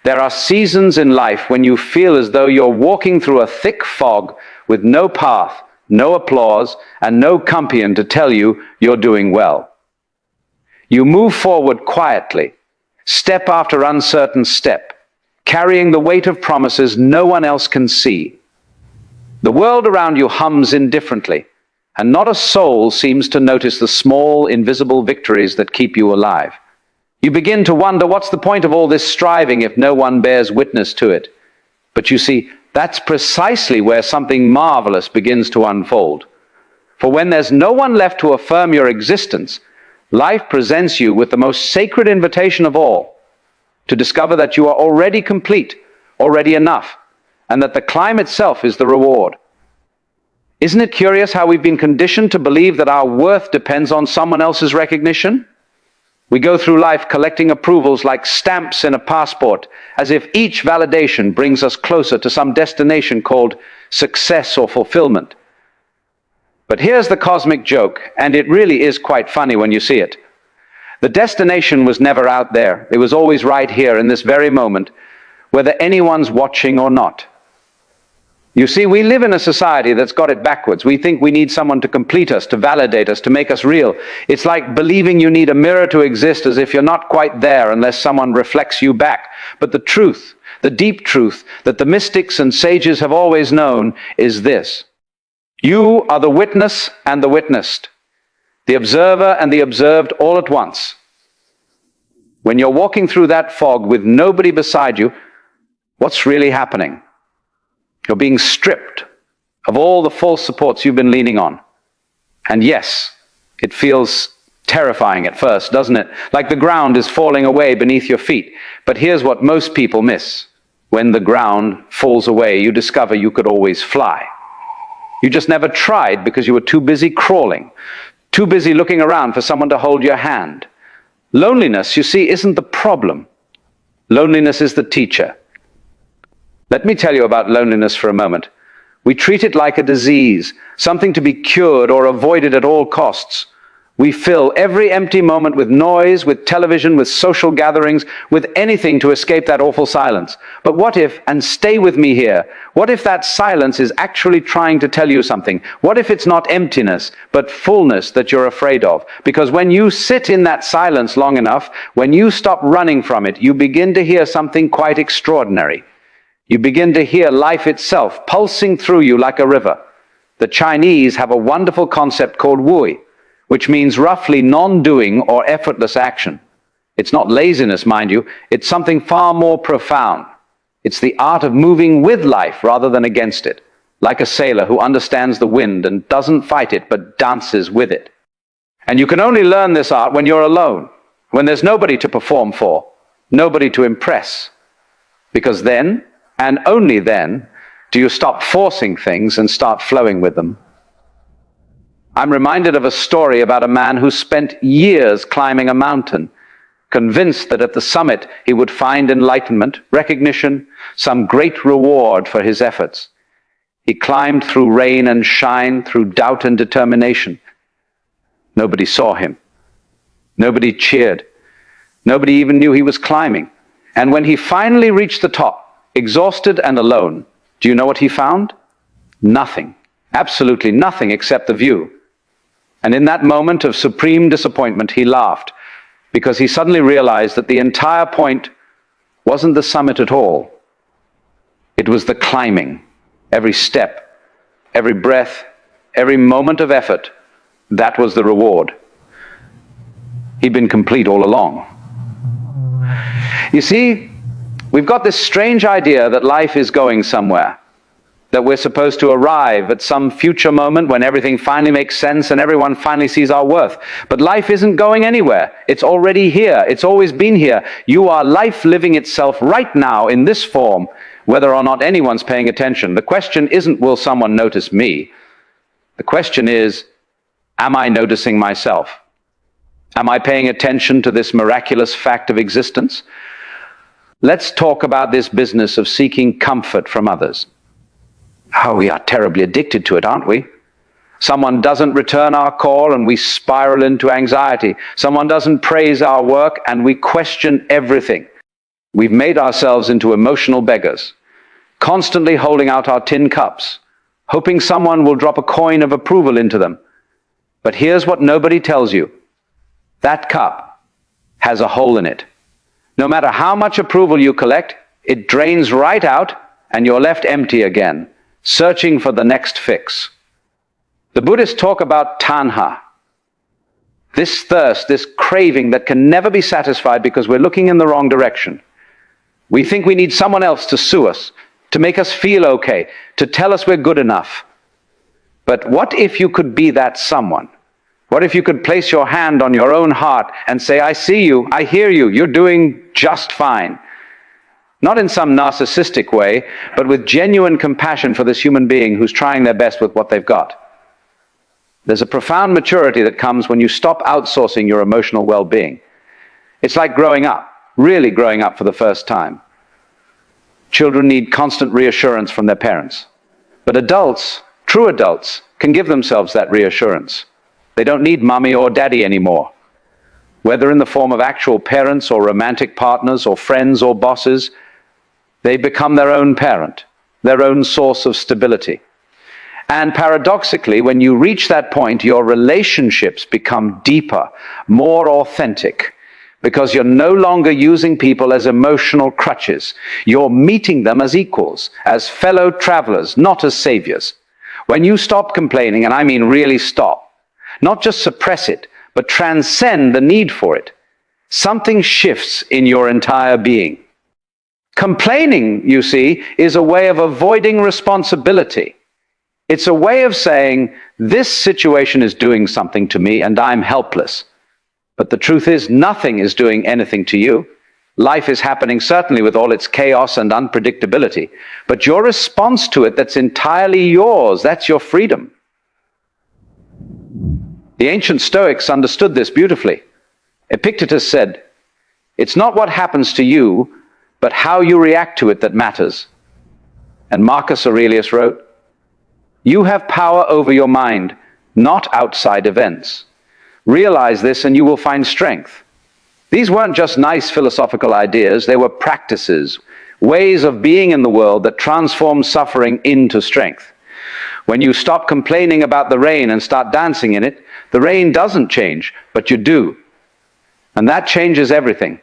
There are seasons in life when you feel as though you're walking through a thick fog with no path, no applause, and no companion to tell you you're doing well. You move forward quietly, step after uncertain step, carrying the weight of promises no one else can see. The world around you hums indifferently, and not a soul seems to notice the small, invisible victories that keep you alive. You begin to wonder, what's the point of all this striving if no one bears witness to it? But you see, that's precisely where something marvelous begins to unfold. For when there's no one left to affirm your existence, life presents you with the most sacred invitation of all, to discover that you are already complete, already enough, and that the climb itself is the reward. Isn't it curious how we've been conditioned to believe that our worth depends on someone else's recognition? We go through life collecting approvals like stamps in a passport, as if each validation brings us closer to some destination called success or fulfillment. But here's the cosmic joke, and it really is quite funny when you see it. The destination was never out there. It was always right here in this very moment, whether anyone's watching or not. You see, we live in a society that's got it backwards. We think we need someone to complete us, to validate us, to make us real. It's like believing you need a mirror to exist, as if you're not quite there unless someone reflects you back. But the truth, the deep truth that the mystics and sages have always known is this: you are the witness and the witnessed, the observer and the observed all at once. When you're walking through that fog with nobody beside you, what's really happening? You're being stripped of all the false supports you've been leaning on. And yes, it feels terrifying at first, doesn't it? Like the ground is falling away beneath your feet. But here's what most people miss. When the ground falls away, you discover you could always fly. You just never tried because you were too busy crawling, too busy looking around for someone to hold your hand. Loneliness, you see, isn't the problem. Loneliness is the teacher. Let me tell you about loneliness for a moment. We treat it like a disease, something to be cured or avoided at all costs. We fill every empty moment with noise, with television, with social gatherings, with anything to escape that awful silence. But what if, and stay with me here, what if that silence is actually trying to tell you something? What if it's not emptiness, but fullness that you're afraid of? Because when you sit in that silence long enough, when you stop running from it, you begin to hear something quite extraordinary. You begin to hear life itself pulsing through you like a river. The Chinese have a wonderful concept called wui, which means roughly non-doing or effortless action. It's not laziness, mind you. It's something far more profound. It's the art of moving with life rather than against it, like a sailor who understands the wind and doesn't fight it but dances with it. And you can only learn this art when you're alone, when there's nobody to perform for, nobody to impress. Because then, and only then, do you stop forcing things and start flowing with them. I'm reminded of a story about a man who spent years climbing a mountain, convinced that at the summit he would find enlightenment, recognition, some great reward for his efforts. He climbed through rain and shine, through doubt and determination. Nobody saw him. Nobody cheered. Nobody even knew he was climbing. And when he finally reached the top, exhausted and alone, do you know what he found? Nothing. Absolutely nothing except the view. And in that moment of supreme disappointment, he laughed, because he suddenly realized that the entire point wasn't the summit at all. It was the climbing. Every step, every breath, every moment of effort, that was the reward. He'd been complete all along. You see, we've got this strange idea that life is going somewhere, that we're supposed to arrive at some future moment when everything finally makes sense and everyone finally sees our worth. But life isn't going anywhere. It's already here. It's always been here. You are life living itself right now in this form, whether or not anyone's paying attention. The question isn't, will someone notice me? The question is, am I noticing myself? Am I paying attention to this miraculous fact of existence? Let's talk about this business of seeking comfort from others. Oh, we are terribly addicted to it, aren't we? Someone doesn't return our call and we spiral into anxiety. Someone doesn't praise our work and we question everything. We've made ourselves into emotional beggars, constantly holding out our tin cups, hoping someone will drop a coin of approval into them. But here's what nobody tells you. That cup has a hole in it. No matter how much approval you collect, it drains right out and you're left empty again, searching for the next fix. The Buddhists talk about tanha, this thirst, this craving that can never be satisfied because we're looking in the wrong direction. We think we need someone else to sue us, to make us feel okay, to tell us we're good enough. But what if you could be that someone? What if you could place your hand on your own heart and say, I see you, I hear you, you're doing just fine. Not in some narcissistic way, but with genuine compassion for this human being who's trying their best with what they've got. There's a profound maturity that comes when you stop outsourcing your emotional well-being. It's like growing up, really growing up for the first time. Children need constant reassurance from their parents. But adults, true adults, can give themselves that reassurance. They don't need mommy or daddy anymore. Whether in the form of actual parents or romantic partners or friends or bosses, they become their own parent, their own source of stability. And paradoxically, when you reach that point, your relationships become deeper, more authentic, because you're no longer using people as emotional crutches. You're meeting them as equals, as fellow travelers, not as saviors. When you stop complaining, and I mean really stop, not just suppress it, but transcend the need for it, something shifts in your entire being. Complaining, you see, is a way of avoiding responsibility. It's a way of saying, this situation is doing something to me and I'm helpless. But the truth is, nothing is doing anything to you. Life is happening certainly with all its chaos and unpredictability, but your response to it, that's entirely yours, that's your freedom. The ancient Stoics understood this beautifully. Epictetus said, it's not what happens to you, but how you react to it that matters. And Marcus Aurelius wrote, you have power over your mind, not outside events. Realize this and you will find strength. These weren't just nice philosophical ideas, they were practices, ways of being in the world that transform suffering into strength. When you stop complaining about the rain and start dancing in it, the rain doesn't change, but you do. And that changes everything.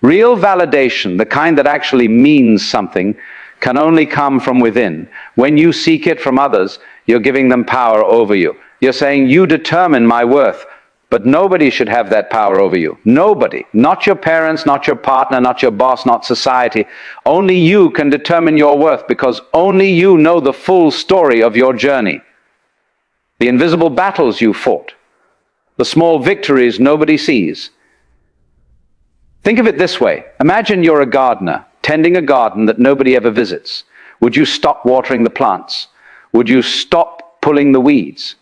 Real validation, the kind that actually means something, can only come from within. When you seek it from others, you're giving them power over you. You're saying, you determine my worth, but nobody should have that power over you. Nobody. Not your parents, not your partner, not your boss, not society. Only you can determine your worth because only you know the full story of your journey. The invisible battles you fought. The small victories nobody sees. Think of it this way. Imagine you're a gardener, tending a garden that nobody ever visits. Would you stop watering the plants? Would you stop pulling the weeds?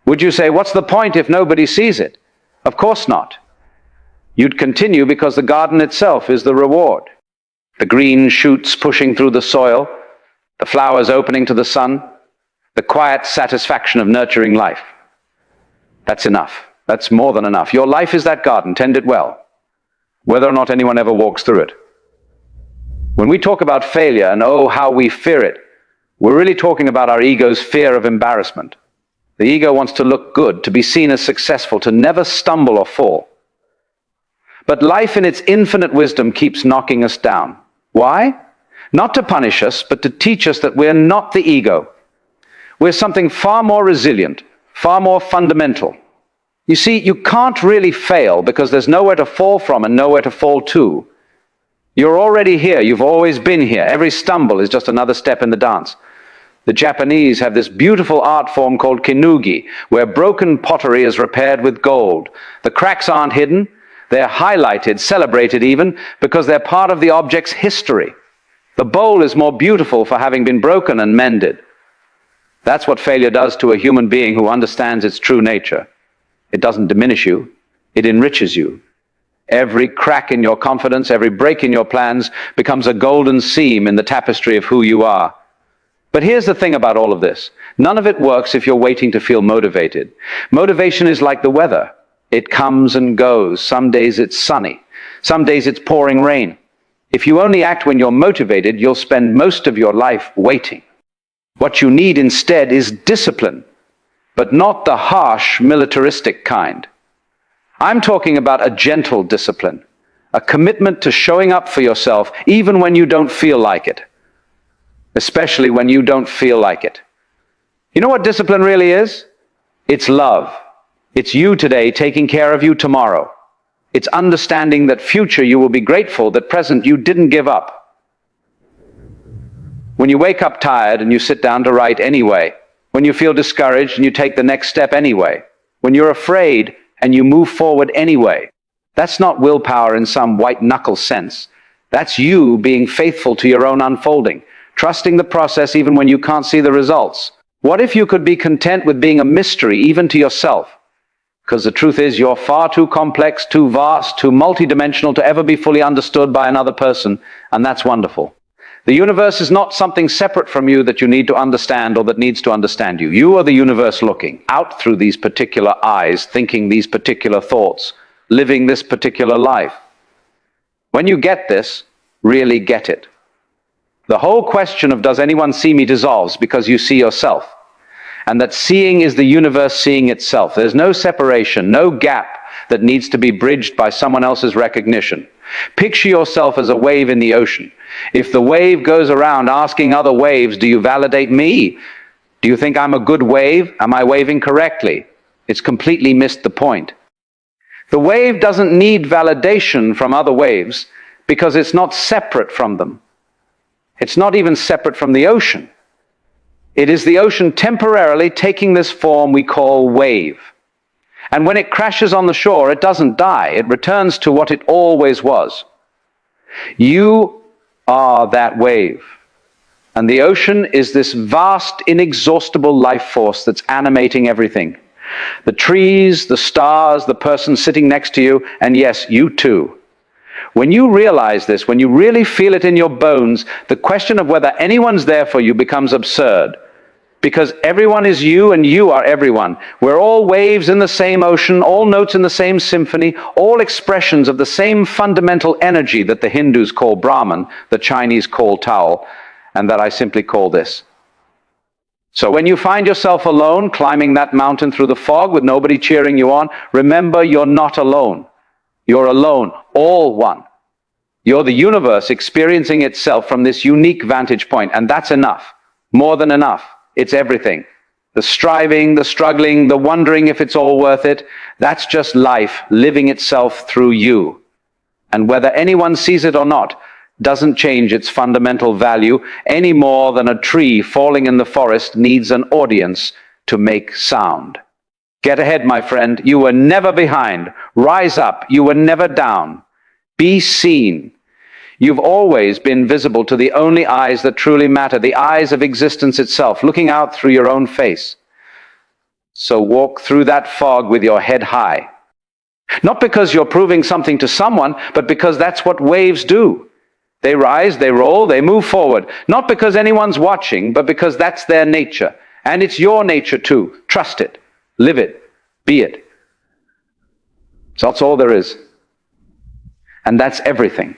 Would you say, what's the point if nobody sees it? Of course not. You'd continue because the garden itself is the reward. The green shoots pushing through the soil, the flowers opening to the sun, the quiet satisfaction of nurturing life. That's enough. That's more than enough. Your life is that garden. Tend it well, whether or not anyone ever walks through it. When we talk about failure and oh, how we fear it, we're really talking about our ego's fear of embarrassment. The ego wants to look good, to be seen as successful, to never stumble or fall. But life in its infinite wisdom keeps knocking us down. Why? Not to punish us, but to teach us that we're not the ego. We're something far more resilient, far more fundamental. You see, you can't really fail because there's nowhere to fall from and nowhere to fall to. You're already here. You've always been here. Every stumble is just another step in the dance. The Japanese have this beautiful art form called kinugi, where broken pottery is repaired with gold. The cracks aren't hidden. They're highlighted, celebrated even, because they're part of the object's history. The bowl is more beautiful for having been broken and mended. That's what failure does to a human being who understands its true nature. It doesn't diminish you. It enriches you. Every crack in your confidence, every break in your plans becomes a golden seam in the tapestry of who you are. But here's the thing about all of this. None of it works if you're waiting to feel motivated. Motivation is like the weather. It comes and goes. Some days it's sunny. Some days it's pouring rain. If you only act when you're motivated, you'll spend most of your life waiting. What you need instead is discipline, but not the harsh, militaristic kind. I'm talking about a gentle discipline, a commitment to showing up for yourself even when you don't feel like it, especially when you don't feel like it. You know what discipline really is? It's love. It's you today taking care of you tomorrow. It's understanding that future you will be grateful that present you didn't give up. When you wake up tired and you sit down to write anyway, when you feel discouraged and you take the next step anyway, when you're afraid and you move forward anyway, that's not willpower in some white-knuckle sense. That's you being faithful to your own unfolding, trusting the process even when you can't see the results. What if you could be content with being a mystery even to yourself? Because the truth is, you're far too complex, too vast, too multidimensional to ever be fully understood by another person, and that's wonderful. The universe is not something separate from you that you need to understand or that needs to understand you. You are the universe looking out through these particular eyes, thinking these particular thoughts, living this particular life. When you get this, really get it. The whole question of does anyone see me dissolves because you see yourself. And that seeing is the universe seeing itself. There's no separation, no gap that needs to be bridged by someone else's recognition. Picture yourself as a wave in the ocean. If the wave goes around asking other waves, do you validate me? Do you think I'm a good wave? Am I waving correctly? It's completely missed the point. The wave doesn't need validation from other waves because it's not separate from them. It's not even separate from the ocean. It is the ocean temporarily taking this form we call wave. And when it crashes on the shore, it doesn't die. It returns to what it always was. You are that wave. And the ocean is this vast, inexhaustible life force that's animating everything. The trees, the stars, the person sitting next to you, and yes, you too. When you realize this, when you really feel it in your bones, the question of whether anyone's there for you becomes absurd. Because everyone is you and you are everyone. We're all waves in the same ocean, all notes in the same symphony, all expressions of the same fundamental energy that the Hindus call Brahman, the Chinese call Tao, and that I simply call this. So when you find yourself alone, climbing that mountain through the fog with nobody cheering you on, remember you're not alone. You're alone, all one. You're the universe experiencing itself from this unique vantage point, and that's enough, more than enough. It's everything. The striving, the struggling, the wondering if it's all worth it, that's just life living itself through you. And whether anyone sees it or not doesn't change its fundamental value any more than a tree falling in the forest needs an audience to make sound. Get ahead, my friend. You were never behind. Rise up. You were never down. Be seen. You've always been visible to the only eyes that truly matter, the eyes of existence itself, looking out through your own face. So walk through that fog with your head high. Not because you're proving something to someone, but because that's what waves do. They rise, they roll, they move forward. Not because anyone's watching, but because that's their nature. And it's your nature too. Trust it. Live it. Be it. So that's all there is. And that's everything.